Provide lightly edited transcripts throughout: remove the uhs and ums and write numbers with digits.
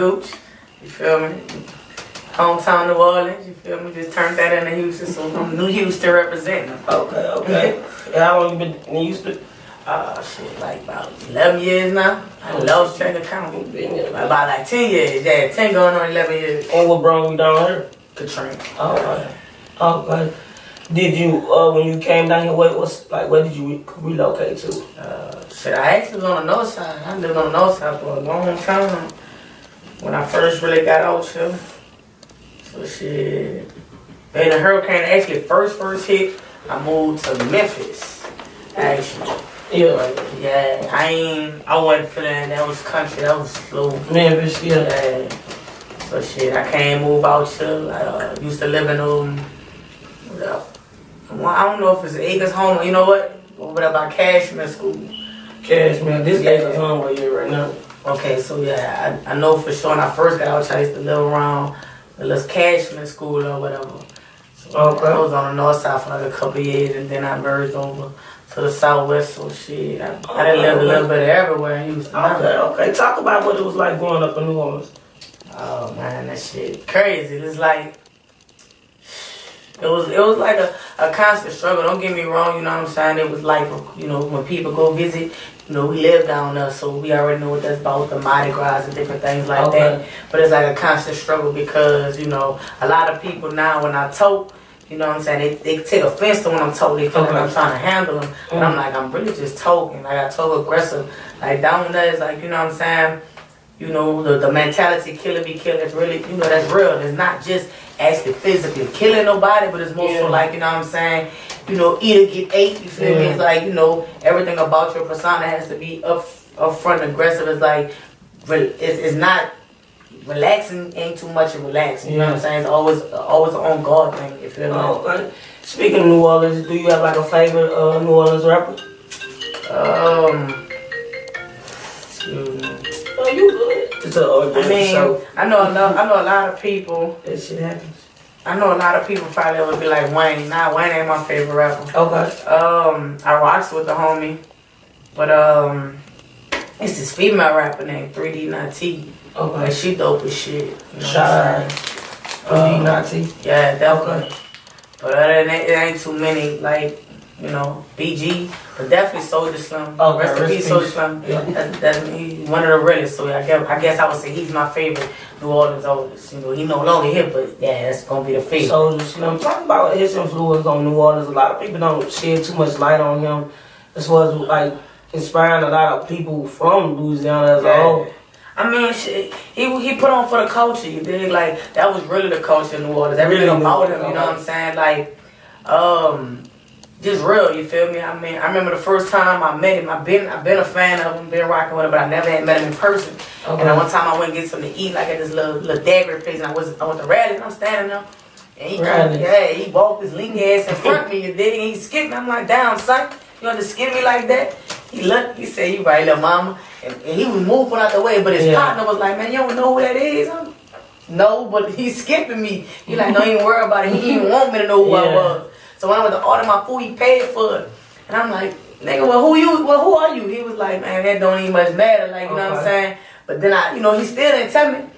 Guch. You feel me? Hometown New Orleans. You feel me? Just turned that into Houston, so I'm New Houston representing. Okay. How long you been in Houston? Shit, like about 11 years now. I love track account. About like 10 years, yeah, 10 going on 11 years. And what brought you down here? Katrina. Okay. Did you, when you came down here, where did you relocate to? Shit, I actually was on the north side. I lived on the north side for a long time when I first really got out here. So shit, when the hurricane actually first hit, I moved to Memphis, actually. Yeah, I wasn't feeling that was country, that was slow. Memphis, yeah. So shit, I can't move out here. I used to live in I don't know if it's Acres Home, you know what? Over there by Cashman School. Cashman, this Acres Home where you're right now. Okay, so yeah, I know for sure when I first got out here, I used to live around the little Cashman School or whatever. So I was on the north side for like a couple of years and then I merged over to the southwest, so shit. I done lived a little bit everywhere in Houston. Okay. Talk about what it was like growing up in New Orleans. Oh man, that shit crazy. It's like it was like a constant struggle. Don't get me wrong, you know what I'm saying? It was like, you know, when people go visit, you know, we live down there, so we already know what that's about, the Mardi Gras and different things like that. But it's like a constant struggle because, you know, a lot of people now when I talk, you know what I'm saying, they take offense to when I'm talking. They feel like I'm trying to handle them. But I'm like, I'm really just talking. Like, I talk aggressive. Like, down there is like, you know what I'm saying? You know, the mentality, kill be killed, it's really, you know, that's real. It's not just actually physically killing nobody, but it's more so like, you know what I'm saying? You know, eat or get ate, you feel me? It's like, you know, everything about your persona has to be upfront aggressive. It's like, it's not relaxing, ain't too much of relaxing. You know what I'm saying? It's always an on guard thing. You feel me? Okay. Speaking of New Orleans, do you have like a favorite New Orleans rapper? Oh, you good? I know a lot of people. That shit happens. I know a lot of people probably would be like Wayne. Nah, Wayne ain't my favorite rapper. Okay. I rocks with the homie, but it's this female rapper named 3D.1. Okay. Like, she dope as shit. You know Shout out 3D.1. Yeah, definitely. Okay. But other than that, it ain't too many, like, you know, BG, but definitely SOULJA Slim. Okay, Rest in peace, SOULJA Slim. Yeah. That's he's one of the realest. So I guess I would say he's my favorite New Orleans artist. You know, he no longer here, but yeah, that's gonna be the favorite. SOULJA Slim. Talk about his influence on New Orleans. A lot of people don't shed too much light on him, as well as like inspiring a lot of people from Louisiana as a whole. I mean, shit, he put on for the culture, you dig? Like, that was really the culture in New Orleans. Everything about him, you know what I'm saying? Like, just real, you feel me? I mean, I remember the first time I met him, I've been a fan of him, been rocking with him, but I never had met him in person. Okay. And then one time I went and get something to eat, like at this little daiquiri place, and I went to Rally, and I'm standing there, and he walked his lean ass in front of me, you dig? And he skipped me. I'm like, damn, son, you want to skip me like that? He looked, he said, you right, little mama. And he was moving out the way, but his partner was like, man, you don't know who that is? No, but he's skipping me. He like, no, you ain't worry about it. He didn't even want me to know who I was. So when I went to order my food, he paid for it. And I'm like, nigga, who are you? He was like, man, that don't even much matter, like, you know what I'm saying? But then he still didn't tell me.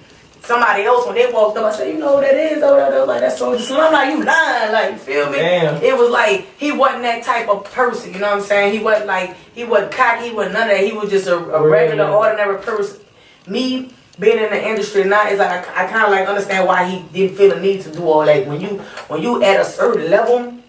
Somebody else, when they walked up, I said, you know who that is? Over there, like, that's SOULJA Slim. I'm like, you lying, like, you feel me? Damn. It was like, he wasn't that type of person, you know what I'm saying? He wasn't cocky, he wasn't none of that. He was just a regular, ordinary person. Me, being in the industry now, it's like, I kind of like understand why he didn't feel the need to do all that. When you at a certain level,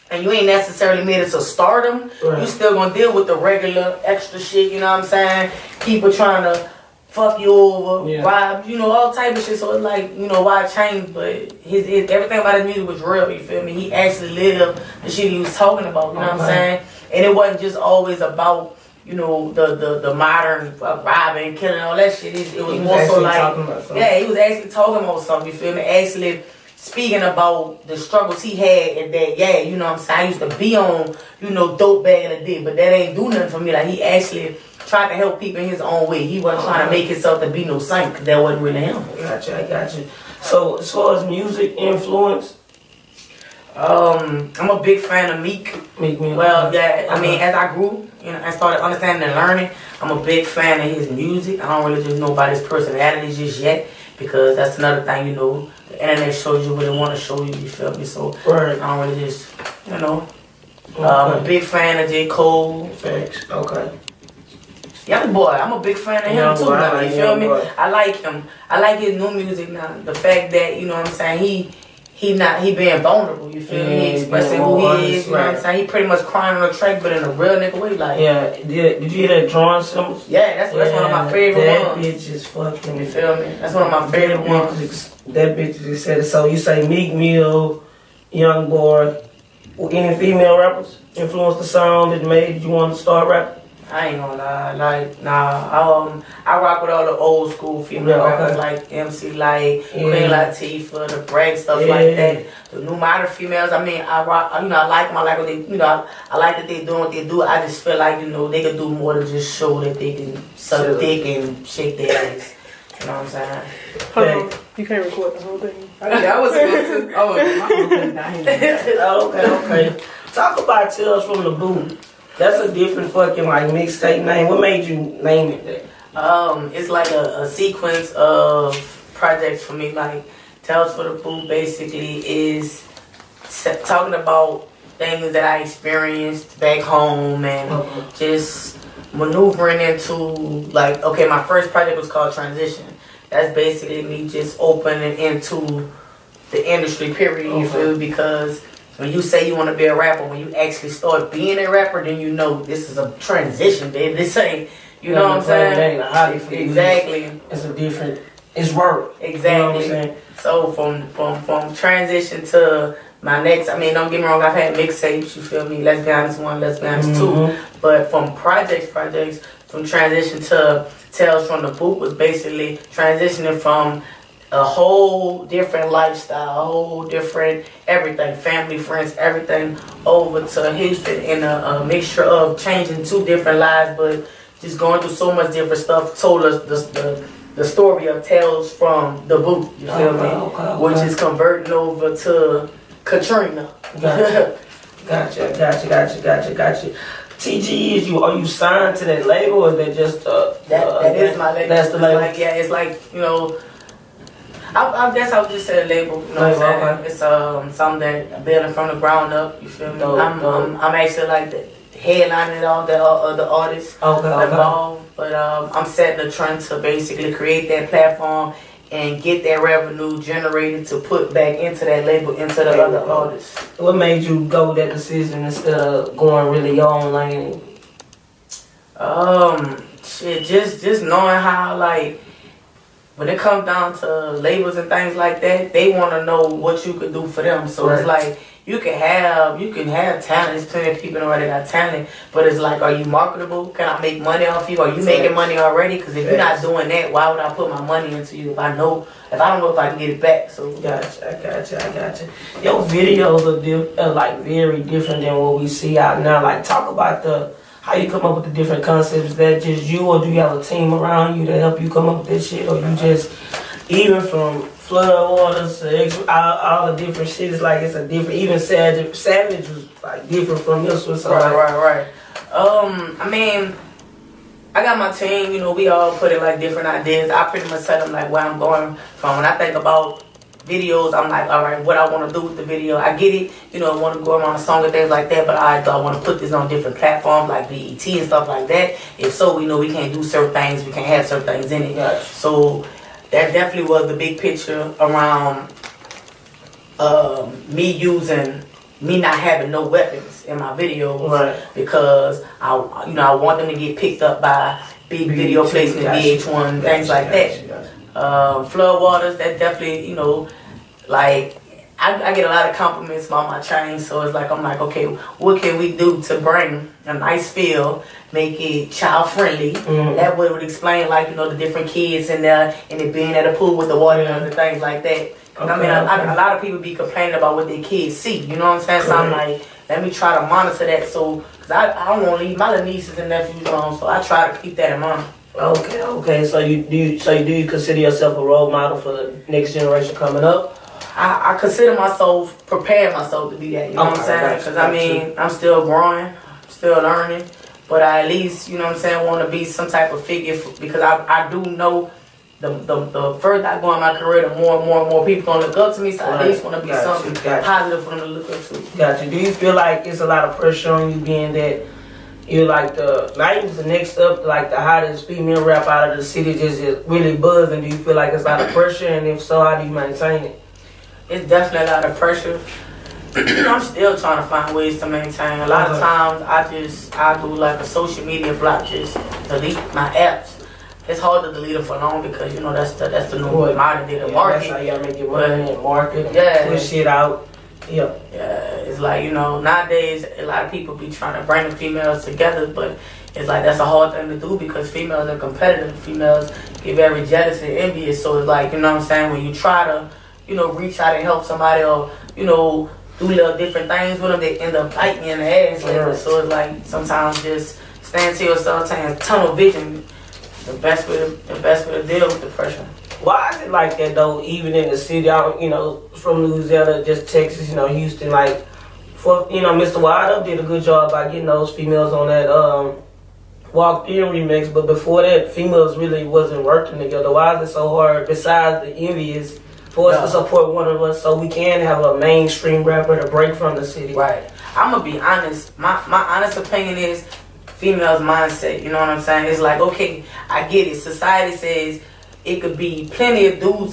and you ain't necessarily made it to stardom, you still gonna deal with the regular extra shit, you know what I'm saying? People trying to fuck you over, rob, you know, all type of shit. So it's like, you know, why change? But his everything about his music was real, you feel me? He actually lived the shit he was talking about, you know what I'm saying? And it wasn't just always about, you know, the modern robbing, killing, all that shit. It was more so like, he was actually talking about something, you feel me? Actually speaking about the struggles he had and that, you know what I'm saying? I used to be on, you know, dope back in the day, but that ain't do nothing for me. Like, he actually tried to help people in his own way. He wasn't trying to make himself to be no saint, because that wasn't really him. I got you. So, as far as music influence, I'm a big fan of Meek. Well, yeah, I mean, as I grew, and started understanding and learning, I'm a big fan of his music. I don't really just know about his personality just yet, because that's another thing, the internet shows you what it want to show you, you feel me? So, I don't really just, I'm a big fan of J. Cole. Facts. Okay. Young boy, I'm a big fan of him too now, you feel me? I like him. I like his new music now. The fact that, you know what I'm saying, he being vulnerable, you feel me? He expressing who he is, you know what I'm saying? He pretty much crying on the track, but in a real nigga way, like. Yeah, did you hear that drawing symbols? Yeah, that's one of my favorite ones. That bitch is fucking. You feel me? That's one of my favorite ones. That bitch just said it. So you say Meek Mill, Young Boy, any female rappers influenced the song that made you want to start rapping? I ain't gonna lie, I rock with all the old school female rappers like MC Light, Queen Latifah, the Bragg, stuff like that. The new modern females, I mean, I rock, I like them, I like what they, I like that they doing what they do. I just feel like, they could do more than just show that they can suck dick and shake their ass. You know what I'm saying? Hold on, you can't record the whole thing. Yeah, I was supposed to. Okay. Talk about Tales from the Boot. That's a different fucking mixtape name. What made you name it that? It's like a sequence of projects for me. Like Tales for the Boot basically is talking about things that I experienced back home and just maneuvering into my first project was called Transition. That's basically me just opening into the industry, period, you feel me? Because when you say you want to be a rapper, when you actually start being a rapper, then you know this is a transition, baby. This ain't, you know what I'm saying? Exactly. It's a different, it's work. Exactly. You know what I'm saying? So from transition to my next, I mean, don't get me wrong, I've had mixtapes, you feel me? Let's Be Honest 1, Let's Be Honest 2. But from projects, from transition to Tales from the Boot was basically transitioning from a whole different lifestyle, a whole different everything, family, friends, everything, over to Houston in a mixture of changing 2 different lives, but just going through so much different stuff. Told us the story of Tales from the Boot, you feel me? Which is converting over to Katrina. Gotcha. TG, are you signed to that label, or is that just that is my label? That's the label. It's like I guess I would just say a label, you know what I'm saying? It's something that I'm building from the ground up, you feel me? I'm actually like the headlining all the other artists involved, but I'm setting the trend to basically create that platform and get that revenue generated to put back into that label, into the other artists. What made you go with that decision instead of going really your own lane? Just knowing how, when it comes down to labels and things like that, they want to know what you could do for them. So it's like, you can have talent. There's plenty of people already got talent, but it's like, are you marketable? Can I make money off you? Are you making money already? Because if you're not doing that, why would I put my money into you if I don't know if I can get it back? So I gotcha. Your videos are very different than what we see out now. Talk about how you come up with the different concepts. Is that just you, or do you have a team around you to help you come up with that shit, or you just, even from flood waters to all the different shit, it's a different, even Savage was different from this one. So right. I mean, I got my team, we all put in different ideas. I pretty much tell them where I'm going from. When I think about videos, I'm like, all right, what I want to do with the video. I get it, I want to go around a song and things like that, but I want to put this on different platforms like BET and stuff like that. If so, we know we can't do certain things, we can't have certain things in it. Gotcha. So that definitely was the big picture around me not having no weapons in my videos, because I want them to get picked up by big video placement, VH1, things like that. Flood waters, that definitely, I get a lot of compliments about my chain, so it's I'm like, okay, what can we do to bring a nice feel, make it child friendly? That would explain the different kids in there and it being at a pool with the water and other things like that. A lot of people be complaining about what their kids see, you know what I'm saying? So I'm like, let me try to monitor that, because I don't want to leave my little nieces and nephews alone, so I try to keep that in mind. Okay. So do you consider yourself a role model for the next generation coming up? I consider myself, preparing myself to be that, you know what I'm saying? Because I mean, I'm still growing, still learning, but I at least, you know what I'm saying, want to be some type of figure because I do know the further I go in my career, the more and more people gonna look up to me, so I at least want to be something positive for them to look up to. Gotcha. Do you feel like it's a lot of pressure on you being that you're like not even the next up, like the hottest female rap out of the city, just really buzzing? Do you feel like it's a lot of pressure, and if so, how do you maintain it? It's definitely a lot of pressure. I'm still trying to find ways to maintain. A lot of times I do like a social media block, just delete my apps. It's hard to delete them for long because, you know, that's the new modern day, the market. That's how you gotta make your money and market and push shit out. Yeah. Yeah, it's like, you know, nowadays a lot of people be trying to bring the females together, but it's like that's a hard thing to do because females are competitive. Females get very jealous and envious. So it's like, you know what I'm saying, when you try to, you know, reach out and help somebody or, you know, do little different things with them, they end up biting you in the ass. Like, so it's like sometimes just stand to yourself, saying tunnel vision. The best way to deal with depression. Why is it like that though? Even in the city, you know, from Louisiana, just Texas, you know, Houston, like, for you know, Mr. Wild did a good job by getting those females on that Walk In remix. But before that, females really wasn't working together. Why is it so hard? Besides the envious, for us to support one of us, so we can have a mainstream rapper to break from the city. Right. I'm gonna be honest. My honest opinion is females' mindset, you know what I'm saying? It's like, okay, I get it. Society says it could be plenty of dudes